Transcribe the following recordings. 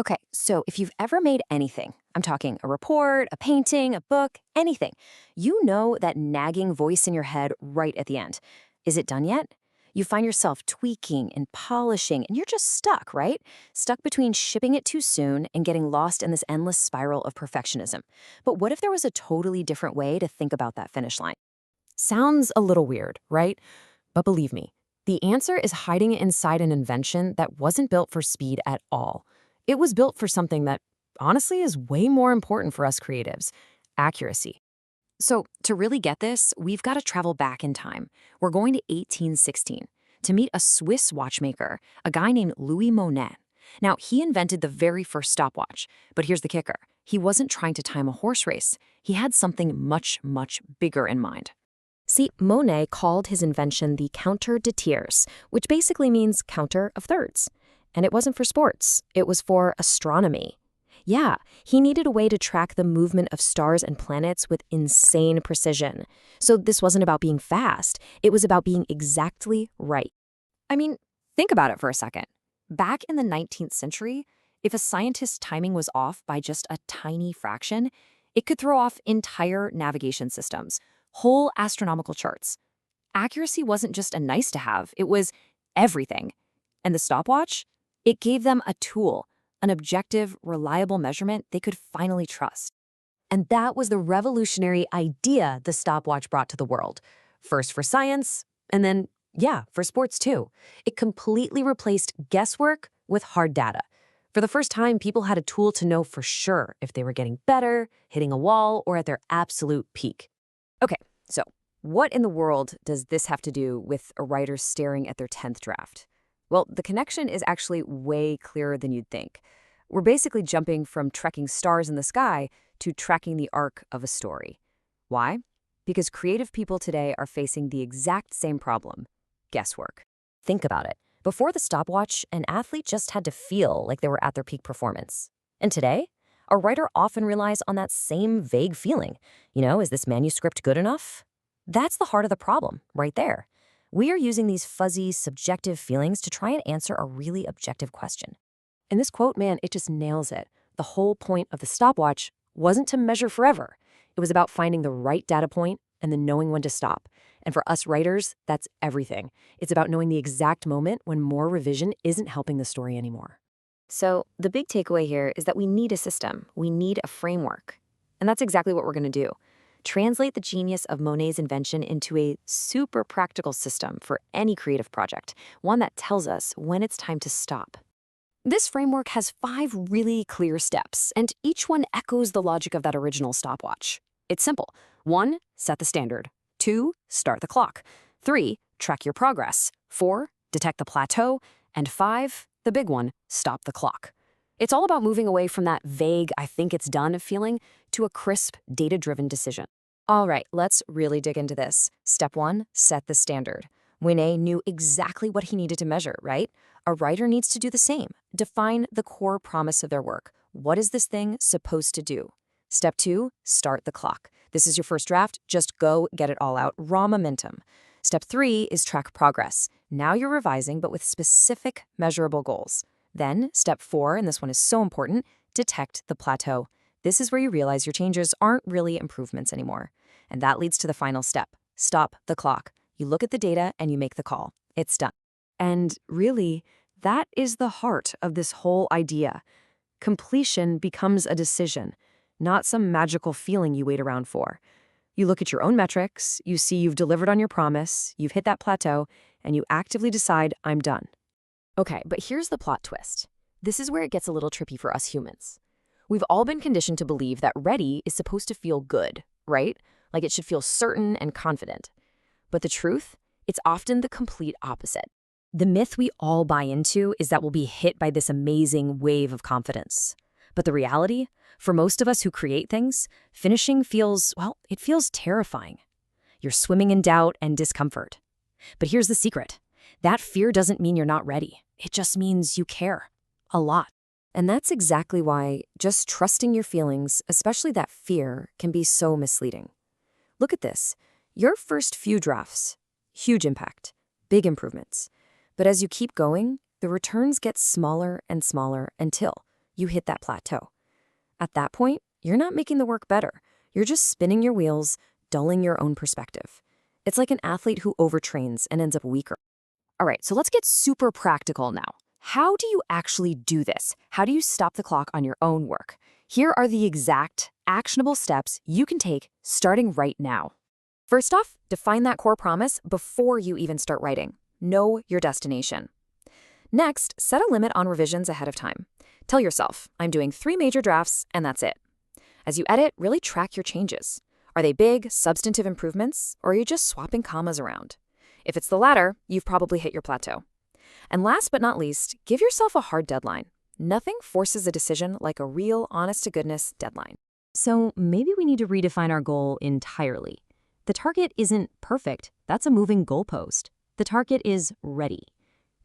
Okay, so if you've ever made anything, I'm talking a report, a painting, a book, anything, you know that nagging voice in your head right at the end. Is it done yet? You find yourself tweaking and polishing, and you're just stuck, right? Stuck between shipping it too soon and getting lost in this endless spiral of perfectionism. But what if there was a totally different way to think about that finish line? Sounds a little weird, right? But believe me, the answer is hiding inside an invention that wasn't built for speed at all. It was built for something that, honestly, is way more important for us creatives: accuracy. So, to really get this, we've got to travel back in time. We're going to 1816 to meet a Swiss watchmaker, a guy named Louis Moinet. Now, he invented the very first stopwatch, but here's the kicker. He wasn't trying to time a horse race. He had something much, much bigger in mind. See, Monet called his invention the counter de tiers, which basically means counter of thirds. And it wasn't for sports, it was for astronomy. Yeah, he needed a way to track the movement of stars and planets with insane precision. So this wasn't about being fast, it was about being exactly right. I mean, think about it for a second. Back in the 19th century, if a scientist's timing was off by just a tiny fraction, it could throw off entire navigation systems, whole astronomical charts. Accuracy wasn't just a nice to have, it was everything. And the stopwatch? It gave them a tool, an objective, reliable measurement they could finally trust. And that was the revolutionary idea the stopwatch brought to the world. First for science, and then, yeah, for sports too. It completely replaced guesswork with hard data. For the first time, people had a tool to know for sure if they were getting better, hitting a wall, or at their absolute peak. Okay, so what in the world does this have to do with a writer staring at their 10th draft? Well, the connection is actually way clearer than you'd think. We're basically jumping from trekking stars in the sky to tracking the arc of a story. Why? Because creative people today are facing the exact same problem: guesswork. Think about it. Before the stopwatch, an athlete just had to feel like they were at their peak performance. And today, a writer often relies on that same vague feeling. Is this manuscript good enough? That's the heart of the problem, right there. We are using these fuzzy, subjective feelings to try and answer a really objective question. And this quote, man, it just nails it. The whole point of the stopwatch wasn't to measure forever. It was about finding the right data point and then knowing when to stop. And for us writers, that's everything. It's about knowing the exact moment when more revision isn't helping the story anymore. So the big takeaway here is that we need a system. We need a framework. And that's exactly what we're going to do. Translate the genius of Monet's invention into a super practical system for any creative project, one that tells us when it's time to stop. This framework has 5 really clear steps, and each one echoes the logic of that original stopwatch. It's simple. 1, set the standard. 2, start the clock. 3, track your progress. 4, detect the plateau. And 5, the big one, stop the clock. It's all about moving away from that vague, I think it's done feeling to a crisp, data-driven decision. All right, let's really dig into this. Step 1, set the standard. Moinet knew exactly what he needed to measure, right? A writer needs to do the same. Define the core promise of their work. What is this thing supposed to do? Step 2, start the clock. This is your first draft. Just go get it all out. Raw momentum. Step 3 is track progress. Now you're revising, but with specific, measurable goals. Then, step 4, and this one is so important, detect the plateau. This is where you realize your changes aren't really improvements anymore. And that leads to the final step. Stop the clock. You look at the data and you make the call. It's done. And really, that is the heart of this whole idea. Completion becomes a decision, not some magical feeling you wait around for. You look at your own metrics, you see you've delivered on your promise, you've hit that plateau, and you actively decide, I'm done. Okay, but here's the plot twist. This is where it gets a little trippy for us humans. We've all been conditioned to believe that ready is supposed to feel good, right? Like it should feel certain and confident. But the truth, it's often the complete opposite. The myth we all buy into is that we'll be hit by this amazing wave of confidence. But the reality, for most of us who create things, finishing feels, well, it feels terrifying. You're swimming in doubt and discomfort. But here's the secret. That fear doesn't mean you're not ready. It just means you care. A lot. And that's exactly why just trusting your feelings, especially that fear, can be so misleading. Look at this. Your first few drafts, huge impact, big improvements. But as you keep going, the returns get smaller and smaller until you hit that plateau. At that point, you're not making the work better. You're just spinning your wheels, dulling your own perspective. It's like an athlete who overtrains and ends up weaker. All right, so let's get super practical now. How do you actually do this? How do you stop the clock on your own work? Here are the exact, actionable steps you can take starting right now. First off, define that core promise before you even start writing. Know your destination. Next, set a limit on revisions ahead of time. Tell yourself, I'm doing 3 major drafts, and that's it. As you edit, really track your changes. Are they big, substantive improvements, or are you just swapping commas around? If it's the latter, you've probably hit your plateau. And last but not least, give yourself a hard deadline. Nothing forces a decision like a real, honest-to-goodness deadline. So maybe we need to redefine our goal entirely. The target isn't perfect. That's a moving goalpost. The target is ready.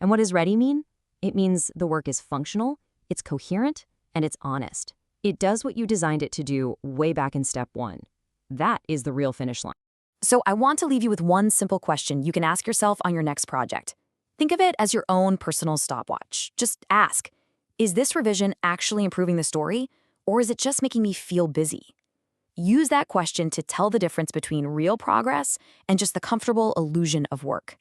And what does ready mean? It means the work is functional, it's coherent, and it's honest. It does what you designed it to do way back in step 1. That is the real finish line. So I want to leave you with one simple question you can ask yourself on your next project. Think of it as your own personal stopwatch. Just ask, is this revision actually improving the story, or is it just making me feel busy? Use that question to tell the difference between real progress and just the comfortable illusion of work.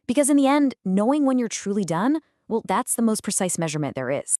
Because in the end, knowing when you're truly done, well, that's the most precise measurement there is.